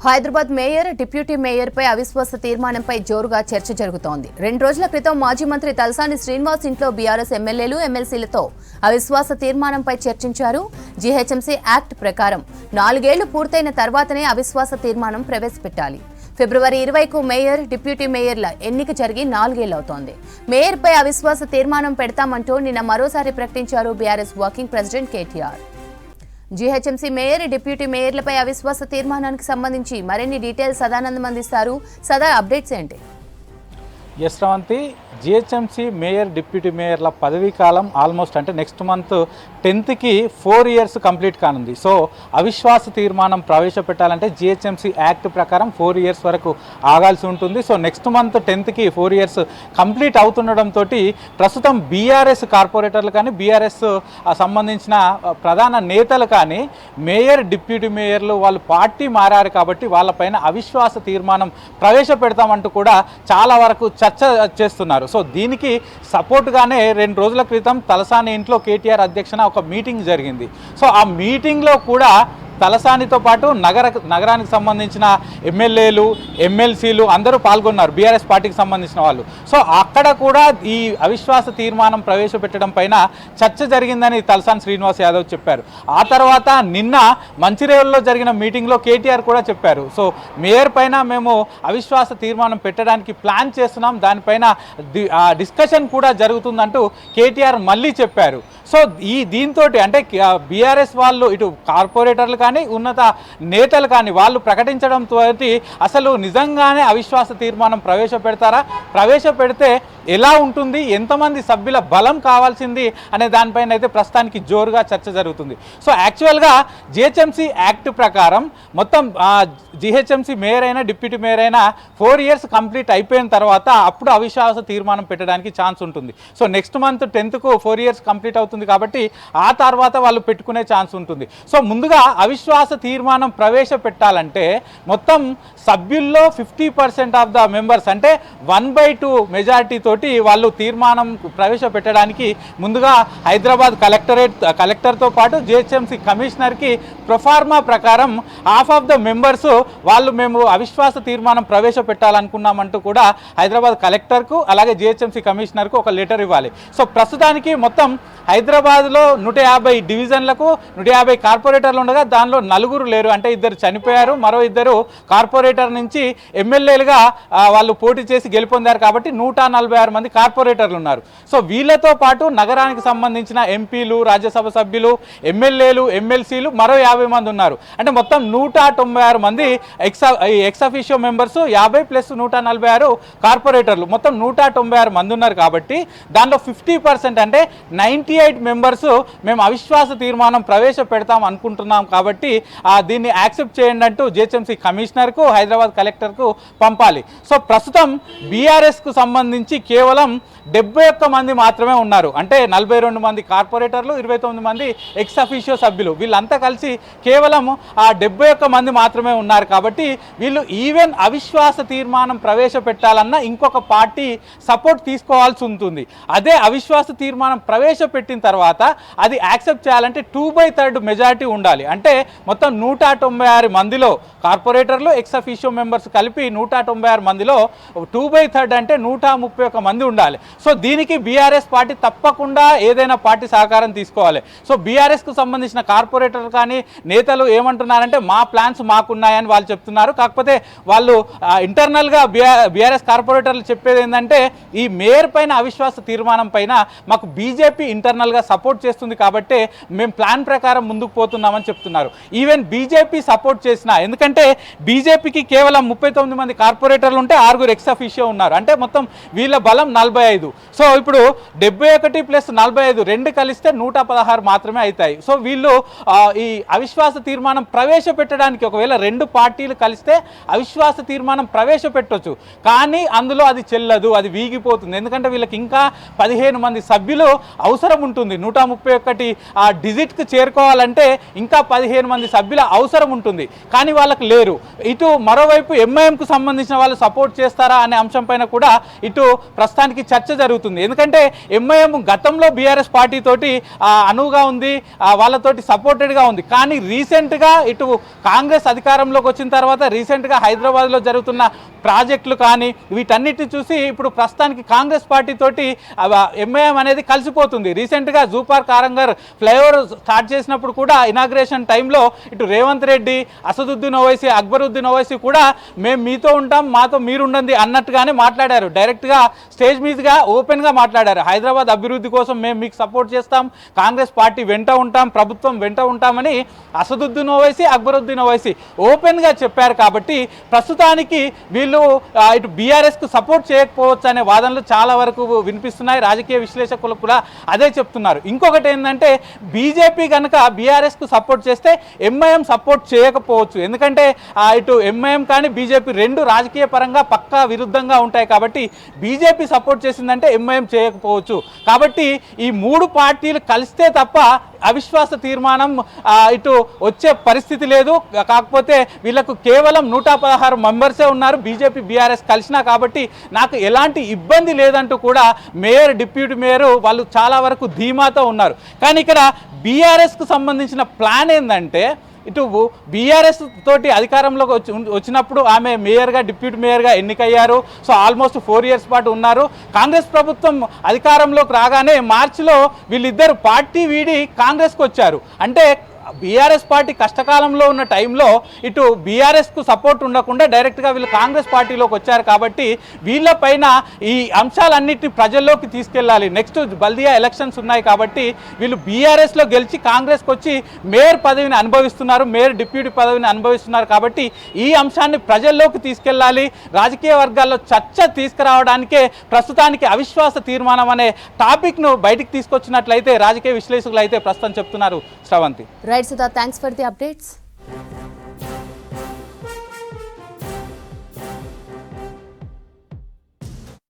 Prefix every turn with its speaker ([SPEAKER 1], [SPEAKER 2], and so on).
[SPEAKER 1] Hyderabad mayor, deputy మేయర్పై అవిశ్వాస తీర్మానంపై జోరుగా చర్చ జరుగుతోంది. 2 రోజుల క్రితం మాజీ మంత్రి తలసాని శ్రీనివాస్ ఇంట్లో బీఆర్ఎస్ ఎమ్మెల్యేలు, ఎమ్మెల్సీలతో అవిశ్వాస తీర్మానంపై చర్చించారు. జీహెచ్ఎంసీ యాక్ట్ ప్రకారం 4 ఏళ్లు పూర్తయిన తర్వాతనే అవిశ్వాస తీర్మానం ప్రవేశపెట్టాలి. ఫిబ్రవరి 20కు మేయర్, డిప్యూటీ మేయర్ల ఎన్నిక జరిగి 4 ఏళ్లవుతోంది. మేయర్పై అవిశ్వాస తీర్మానం పెడతామంటూ నిన్న మరోసారి ప్రకటించారు BRS working president KTR. GHMC mayor, deputy మేయర్లపై అవిశ్వాస తీర్మానానికి సంబంధించి మరిన్ని డీటెయిల్స్ సదానందం అందిస్తారు. సదా, అప్డేట్స్ ఏంటి?
[SPEAKER 2] Yes Sravanthi, GHMC mayor, deputy మేయర్ల పదవీ కాలం ఆల్మోస్ట్ అంటే నెక్స్ట్ మంత్ 10కి 4 ఇయర్స్ కంప్లీట్ కానుంది. సో అవిశ్వాస తీర్మానం ప్రవేశపెట్టాలంటే జిహెచ్ఎంసీ యాక్ట్ ప్రకారం 4 ఇయర్స్ వరకు ఆగాల్సి ఉంటుంది. సో నెక్స్ట్ మంత్ 10కి 4 ఇయర్స్ కంప్లీట్ అవుతుండడంతో ప్రస్తుతం బీఆర్ఎస్ కార్పొరేటర్లు కానీ, బీఆర్ఎస్ సంబంధించిన ప్రధాన నేతలు కానీ, మేయర్, డిప్యూటీ మేయర్లు వాళ్ళు పార్టీ మారారు కాబట్టి వాళ్ళపైన అవిశ్వాస తీర్మానం ప్రవేశపెడతామంటూ కూడా చాలా వరకు చర్చ చేస్తున్నారు. సో దీనికి సపోర్ట్గానే 2 రోజుల క్రితం తలసాని ఇంట్లో కేటీఆర్ అధ్యక్షన ఒక మీటింగ్ జరిగింది. సో ఆ మీటింగ్లో కూడా తలసానితో పాటు నగరానికి సంబంధించిన ఎమ్మెల్యేలు, ఎమ్మెల్సీలు అందరూ పాల్గొన్నారు, బీఆర్ఎస్ పార్టీకి సంబంధించిన వాళ్ళు. సో అక్కడ కూడా ఈ అవిశ్వాస తీర్మానం ప్రవేశపెట్టడం పైన చర్చ జరిగిందని తలసాని శ్రీనివాస్ యాదవ్ చెప్పారు. ఆ తర్వాత నిన్న మంచిర్యాలలో జరిగిన మీటింగ్లో కేటీఆర్ కూడా చెప్పారు. సో మేయర్ పైన మేము అవిశ్వాస తీర్మానం పెట్టడానికి ప్లాన్ చేస్తున్నాం, దానిపైన డిస్కషన్ కూడా జరుగుతుందంటూ కేటీఆర్ మళ్ళీ చెప్పారు. సో దీంతో అంటే బీఆర్ఎస్ వాళ్ళు ఇటు కార్పొరేటర్లు కానీ, ఉన్నత నేతలు కానీ వాళ్ళు ప్రకటించడంతో అసలు నిజంగానే అవిశ్వాస తీర్మానం ప్రవేశపెడతారా, ప్రవేశపెడితే ఎలా ఉంటుంది, ఎంతమంది సభ్యుల బలం కావాల్సింది అనే దానిపైన అయితే ప్రస్తుతానికి జోరుగా చర్చ జరుగుతుంది. సో యాక్చువల్గా జిహెచ్ఎంసీ యాక్ట్ ప్రకారం మొత్తం జిహెచ్ఎంసీ మేయర్ అయినా, డిప్యూటీ మేయర్ అయినా 4 ఇయర్స్ కంప్లీట్ అయిపోయిన తర్వాత అప్పుడు అవిశ్వాస తీర్మానం పెట్టడానికి ఛాన్స్ ఉంటుంది. సో నెక్స్ట్ మంత్ 10కు 4 ఇయర్స్ కంప్లీట్ అవుతుంది కాబట్టి ఆ తర్వాత వాళ్ళు పెట్టుకునే ఛాన్స్ ఉంటుంది. సో ముందుగా అవిశ్వాస తీర్మానం ప్రవేశపెట్టాలంటే మొత్తం సభ్యుల్లో 50% ఆఫ్ ద మెంబర్స్ అంటే 1/2 మెజారిటీ తోటి వాళ్ళు తీర్మానం ప్రవేశపెట్టడానికి ముందుగా హైదరాబాద్ కలెక్టర్తో పాటు జిహెచ్ఎంసీ కమిషనర్కి ప్రొఫార్మా ప్రకారం హాఫ్ ఆఫ్ ద మెంబర్స్ వాళ్ళు మేము అవిశ్వాస తీర్మానం ప్రవేశపెట్టాలనుకున్నామంటూ కూడా హైదరాబాద్ కలెక్టర్కు అలాగే జిహెచ్ఎంసీ కమిషనర్కు ఒక లెటర్ ఇవ్వాలి. సో ప్రస్తుతానికి మొత్తం హైదరాబాద్లో 150 డివిజన్లకు 150 కార్పొరేటర్లు ఉండగా దానిలో 4 లేరు, అంటే 2 చనిపోయారు, మరో 2 కార్పొరేటర్ నుంచి ఎమ్మెల్యేలుగా వాళ్ళు పోటీ చేసి గెలుపొందారు కాబట్టి 146 మంది కార్పొరేటర్లు ఉన్నారు. సో వీళ్ళతో పాటు నగరానికి సంబంధించిన ఎంపీలు, రాజ్యసభ సభ్యులు, ఎమ్మెల్యేలు, ఎమ్మెల్సీలు మరో 50 మంది ఉన్నారు. అంటే మొత్తం 196 మంది ఎక్స్ అఫీషియో మెంబర్స్, 50 ప్లస్ 146 కార్పొరేటర్లు, మొత్తం 196 మంది ఉన్నారు. కాబట్టి దానిలో 50% అంటే 98 మెంబర్స్ మేము అవిశ్వాస తీర్మానం ప్రవేశపెడతాం అనుకుంటున్నాం కాబట్టి దీన్ని యాక్సెప్ట్ చేయండి అంటూ జిహెచ్ఎంసీ కమిషనర్కు, హైదరాబాద్ కలెక్టర్కు పంపాలి. సో ప్రస్తుతం బీఆర్ఎస్కు సంబంధించి కేవలం 71 మంది మాత్రమే ఉన్నారు. అంటే 42 మంది కార్పొరేటర్లు, 29 మంది ఎక్స్ అఫీషియో సభ్యులు, వీళ్ళంతా కలిసి కేవలం 71 మంది మాత్రమే ఉన్నారు. కాబట్టి వీళ్ళు ఈవెన్ అవిశ్వాస తీర్మానం ప్రవేశపెట్టాలన్నా ఇంకొక పార్టీ సపోర్ట్ తీసుకోవాల్సి ఉంటుంది. అదే అవిశ్వాస తీర్మానం ప్రవేశపెట్టిన తర్వాత అది యాక్సెప్ట్ చేయాలంటే 2/3 మెజారిటీ ఉండాలి. అంటే మొత్తం 196 మందిలో కార్పొరేటర్లు, ఎక్స్ అఫీషియో మెంబర్స్ కలిపి 196 మందిలో 2/3 అంటే 131 మంది ఉండాలి. సో దీనికి బీఆర్ఎస్ పార్టీ తప్పకుండా ఏదైనా పార్టీ సహకారం తీసుకోవాలి. సో బీఆర్ఎస్కు సంబంధించిన కార్పొరేటర్లు కానీ నేతలు ఏమంటున్నారంటే మా ప్లాన్స్ మాకున్నాయని వాళ్ళు చెప్తున్నారు. కాకపోతే వాళ్ళు ఇంటర్నల్గా బీఆర్ఎస్ కార్పొరేటర్లు చెప్పేది ఏంటంటే ఈ మేయర్ పైన అవిశ్వాస తీర్మానం పైన మాకు బీజేపీ ఇంటర్నల్గా సపోర్ట్ చేస్తుంది కాబట్టి మేము ప్లాన్ ప్రకారం ముందుకు పోతున్నామని చెప్తున్నారు. ఈవెన్ బీజేపీ సపోర్ట్ చేసిన, ఎందుకంటే బీజేపీకి కేవలం 39 మంది కార్పొరేటర్లు ఉంటే 6 ఎక్స్ అఫీషియో ఉన్నారు, అంటే మొత్తం వీళ్ళ బలం 45. సో ఇప్పుడు 71 ప్లస్ 45 2 కలిస్తే 116 మాత్రమే అవుతాయి. సో వీళ్ళు ఈ అవిశ్వాస తీర్మానం ప్రవేశపెట్టడానికి ఒకవేళ 2 పార్టీలు కలిస్తే అవిశ్వాస తీర్మానం ప్రవేశపెట్టవచ్చు, కానీ అందులో అది చెల్లదు, అది వీగిపోతుంది. ఎందుకంటే వీళ్ళకి ఇంకా 15 మంది సభ్యులు అవసరం ఉంటుంది. 131 డిజిట్కి చేరుకోవాలంటే ఇంకా 15 మంది సభ్యుల అవసరం ఉంటుంది, కానీ వాళ్ళకి లేరు. ఇటు మరోవైపు ఎంఐఎంకు సంబంధించిన వాళ్ళు సపోర్ట్ చేస్తారా అనే అంశం పైన కూడా ఇటు ప్రస్తుతానికి చర్చ జరుగుతుంది. ఎందుకంటే ఎంఐఎం గతంలో బీఆర్ఎస్ పార్టీ తోటి అనువుగా ఉంది, వాళ్ళతోటి సపోర్టెడ్గా ఉంది. కానీ రీసెంట్గా ఇటు కాంగ్రెస్ అధికారంలోకి వచ్చిన తర్వాత రీసెంట్గా హైదరాబాద్లో జరుగుతున్న ప్రాజెక్టులు కానీ వీటన్నిటిని చూసి ఇప్పుడు ప్రస్తుతానికి కాంగ్రెస్ పార్టీ తోటి ఎంఐఎం అనేది కలిసిపోతుంది. రీసెంట్గా zoo park Aramghar flyover start చేసినప్పుడు కూడా ఇనాగ్రేషన్ టైంలో ఇటు రేవంత్ రెడ్డి, అసదుద్దీన్ ఓవైసీ, అక్బరుద్దీన్ ఓవైసీ కూడా మేము మీతో ఉంటాం, మాతో మీరు ఉండండి అన్నట్టుగానే మాట్లాడారు. డైరెక్ట్గా స్టేజ్ మీదుగా ఓపెన్గా మాట్లాడారు. హైదరాబాద్ అభివృద్ధి కోసం మేము మీకు సపోర్ట్ చేస్తాం, కాంగ్రెస్ పార్టీ వెంట ఉంటాం, ప్రభుత్వం వెంట ఉంటామని అసదుద్దీన్ ఓవైసీ, అక్బరుద్దీన్ ఓవైసీ ఓపెన్గా చెప్పారు. కాబట్టి ప్రస్తుతానికి వీళ్ళు ఇటు బీఆర్ఎస్కు సపోర్ట్ చేయకపోవచ్చు అనే వాదనలు చాలా వరకు వినిపిస్తున్నాయి. రాజకీయ విశ్లేషకులు కూడా అదే చెప్తున్నారు. ఇంకొకటి ఏంటంటే బీజేపీ కనుక బీఆర్ఎస్కు సపోర్ట్ చేస్తే ఎంఐఎం సపోర్ట్ చేయకపోవచ్చు. ఎందుకంటే ఇటు ఎంఐఎం కానీ బీజేపీ రెండు రాజకీయ పరంగా పక్కా విరుద్ధంగా ఉంటాయి. కాబట్టి బీజేపీ సపోర్ట్ చేసిందంటే ఎంఐఎం చేయకపోవచ్చు. కాబట్టి ఈ మూడు పార్టీలు కలిస్తే తప్ప అవిశ్వాస తీర్మానం ఇటు వచ్చే పరిస్థితి లేదు. కాకపోతే వీళ్ళకు కేవలం 116 మెంబర్సే ఉన్నారు బీజేపీ బీఆర్ఎస్ కలిసినా. కాబట్టి నాకు ఎలాంటి ఇబ్బంది లేదంటూ కూడా మేయర్, డిప్యూటీ మేయర్ వాళ్ళు చాలా వరకు ధీమాతో ఉన్నారు. కానీ ఇక్కడ బీఆర్ఎస్కు సంబంధించిన ప్లాన్ ఏంటంటే ఇటు బీఆర్ఎస్ తోటి అధికారంలోకి వచ్చినప్పుడు ఆమె మేయర్గా, డిప్యూటీ మేయర్గా ఎన్నికయ్యారు. సో ఆల్మోస్ట్ 4 ఇయర్స్ పాటు ఉన్నారు. కాంగ్రెస్ ప్రభుత్వం అధికారంలోకి రాగానే మార్చిలో వీళ్ళిద్దరు పార్టీ వీడి కాంగ్రెస్కి వచ్చారు. అంటే బీఆర్ఎస్ పార్టీ కష్టకాలంలో ఉన్న టైంలో ఇటు బీఆర్ఎస్కు సపోర్ట్ ఉండకుండా డైరెక్ట్గా వీళ్ళు కాంగ్రెస్ పార్టీలోకి వచ్చారు. కాబట్టి వీళ్ళపైన ఈ అంశాలన్నిటిని ప్రజల్లోకి తీసుకెళ్ళాలి. నెక్స్ట్ బల్దియా ఎలక్షన్స్ ఉన్నాయి. కాబట్టి వీళ్ళు బీఆర్ఎస్లో గెలిచి కాంగ్రెస్కి వచ్చి మేయర్ పదవిని అనుభవిస్తున్నారు, మేయర్ డిప్యూటీ పదవిని అనుభవిస్తున్నారు. కాబట్టి ఈ అంశాన్ని ప్రజల్లోకి తీసుకెళ్ళాలి. రాజకీయ వర్గాల్లో చర్చ తీసుకురావడానికే ప్రస్తుతానికి అవిశ్వాస తీర్మానం అనే టాపిక్ను బయటికి తీసుకొచ్చినట్లయితే రాజకీయ విశ్లేషకులు అయితే ప్రస్తుతం చెప్తున్నారు. Sravanthi.
[SPEAKER 1] Right, Sudha, thanks for the updates.